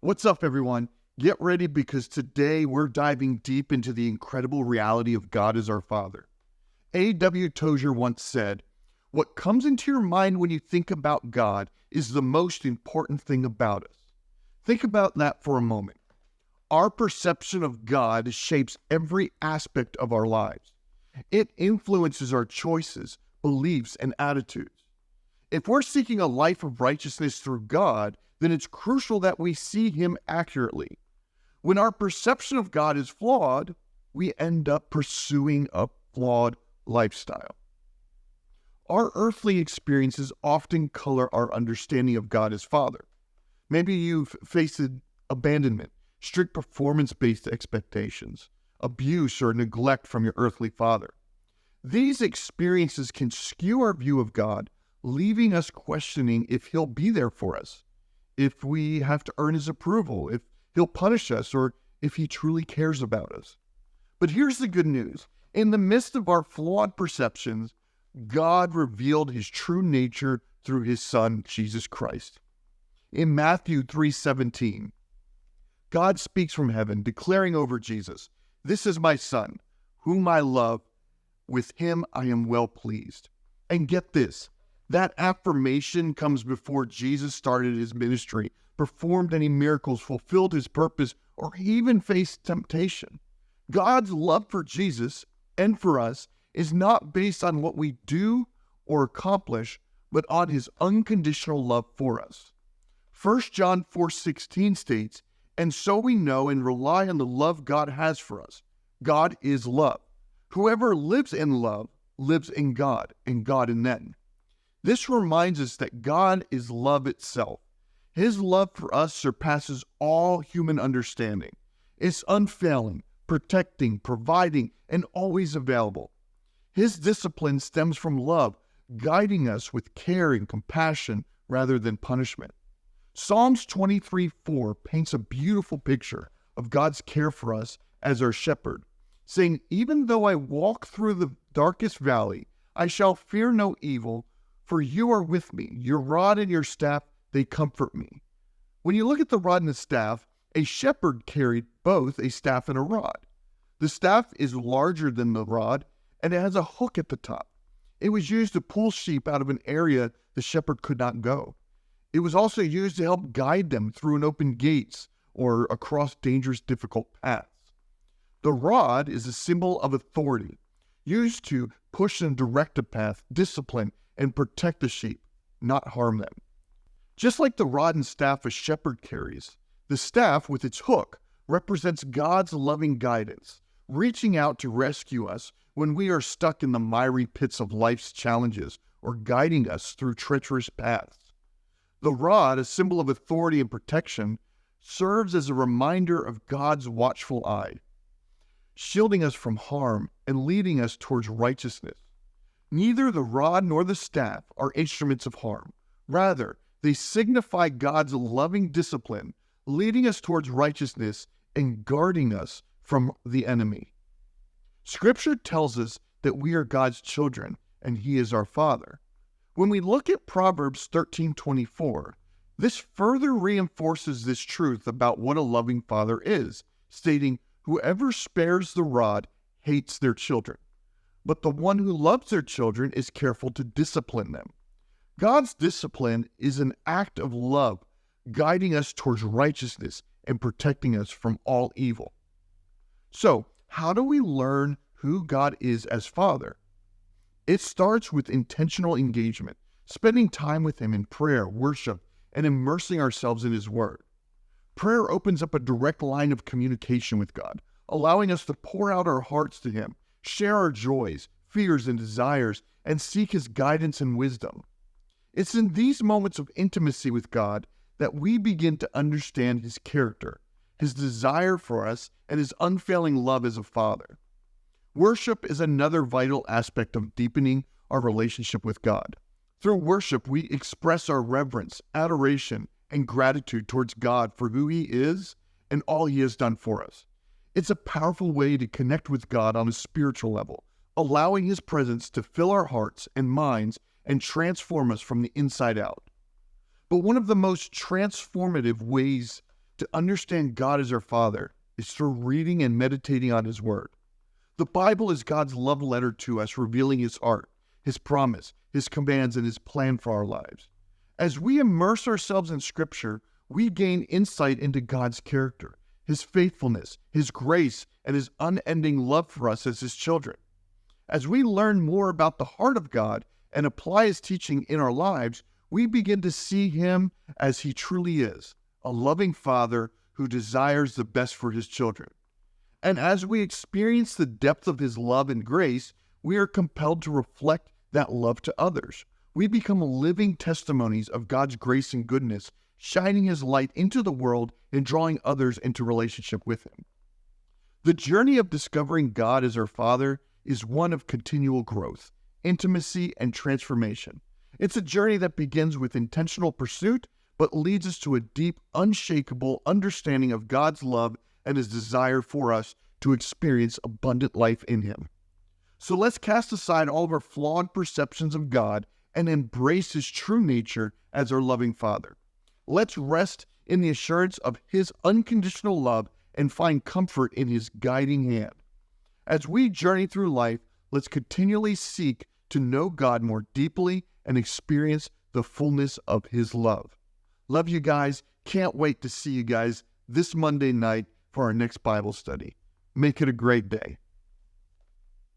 What's up, everyone? Get ready because today we're diving deep into the incredible reality of God as our Father. A.W. Tozer once said, "What comes into your mind when you think about God is the most important thing about us." Think about that for a moment. Our perception of God shapes every aspect of our lives. It influences our choices, beliefs, and attitudes. If we're seeking a life of righteousness through God, then it's crucial that we see Him accurately. When our perception of God is flawed, we end up pursuing a flawed lifestyle. Our earthly experiences often color our understanding of God as Father. Maybe you've faced abandonment, strict performance-based expectations, abuse or neglect from your earthly father. These experiences can skew our view of God, leaving us questioning if He'll be there for us, if we have to earn His approval, if He'll punish us, or if He truly cares about us. But here's the good news. In the midst of our flawed perceptions, God revealed His true nature through His Son, Jesus Christ. In Matthew 3:17, God speaks from heaven, declaring over Jesus, "This is my Son, whom I love. With Him I am well pleased." And get this, that affirmation comes before Jesus started His ministry, performed any miracles, fulfilled His purpose, or even faced temptation. God's love for Jesus and for us is not based on what we do or accomplish, but on His unconditional love for us. 1 John 4:16 states, "And so we know and rely on the love God has for us. God is love. Whoever lives in love lives in God, and God in them." This reminds us that God is love itself. His love for us surpasses all human understanding. It's unfailing, protecting, providing, and always available. His discipline stems from love, guiding us with care and compassion rather than punishment. Psalms 23:4 paints a beautiful picture of God's care for us as our shepherd, saying, "Even though I walk through the darkest valley, I shall fear no evil, for you are with me. Your rod and your staff, they comfort me." When you look at the rod and the staff, a shepherd carried both a staff and a rod. The staff is larger than the rod, and it has a hook at the top. It was used to pull sheep out of an area the shepherd could not go. It was also used to help guide them through an open gates or across dangerous, difficult paths. The rod is a symbol of authority, used to push and direct a path, discipline, and protect the sheep, not harm them. Just like the rod and staff a shepherd carries, the staff with its hook represents God's loving guidance, reaching out to rescue us when we are stuck in the miry pits of life's challenges or guiding us through treacherous paths. The rod, a symbol of authority and protection, serves as a reminder of God's watchful eye, shielding us from harm and leading us towards righteousness. Neither the rod nor the staff are instruments of harm. Rather, they signify God's loving discipline, leading us towards righteousness and guarding us from the enemy. Scripture tells us that we are God's children and He is our Father. When we look at Proverbs 13:24, this further reinforces this truth about what a loving father is, stating, "Whoever spares the rod hates their children, but the one who loves their children is careful to discipline them." God's discipline is an act of love, guiding us towards righteousness and protecting us from all evil. So, how do we learn who God is as Father? It starts with intentional engagement, spending time with Him in prayer, worship, and immersing ourselves in His Word. Prayer opens up a direct line of communication with God, allowing us to pour out our hearts to Him, share our joys, fears, and desires, and seek His guidance and wisdom. It's in these moments of intimacy with God that we begin to understand His character, His desire for us, and His unfailing love as a Father. Worship is another vital aspect of deepening our relationship with God. Through worship, we express our reverence, adoration, and gratitude towards God for who He is and all He has done for us. It's a powerful way to connect with God on a spiritual level, allowing His presence to fill our hearts and minds and transform us from the inside out. But one of the most transformative ways To understand God as our Father is through reading and meditating on His Word. The Bible is God's love letter to us, revealing His heart, His promise, His commands, and His plan for our lives. As we immerse ourselves in Scripture, we gain insight into God's character, His faithfulness, His grace, and His unending love for us as His children. As we learn more about the heart of God and apply His teaching in our lives, we begin to see Him as He truly is, a loving Father who desires the best for His children. And as we experience the depth of His love and grace, we are compelled to reflect that love to others. We become living testimonies of God's grace and goodness, shining His light into the world and drawing others into relationship with Him. The journey of discovering God as our Father is one of continual growth, intimacy, and transformation. It's a journey that begins with intentional pursuit, but leads us to a deep, unshakable understanding of God's love and His desire for us to experience abundant life in Him. So let's cast aside all of our flawed perceptions of God and embrace His true nature as our loving Father. Let's rest in the assurance of His unconditional love and find comfort in His guiding hand. As we journey through life, let's continually seek to know God more deeply and experience the fullness of His love. Love you guys. Can't wait to see you guys this Monday night for our next Bible study. Make it a great day.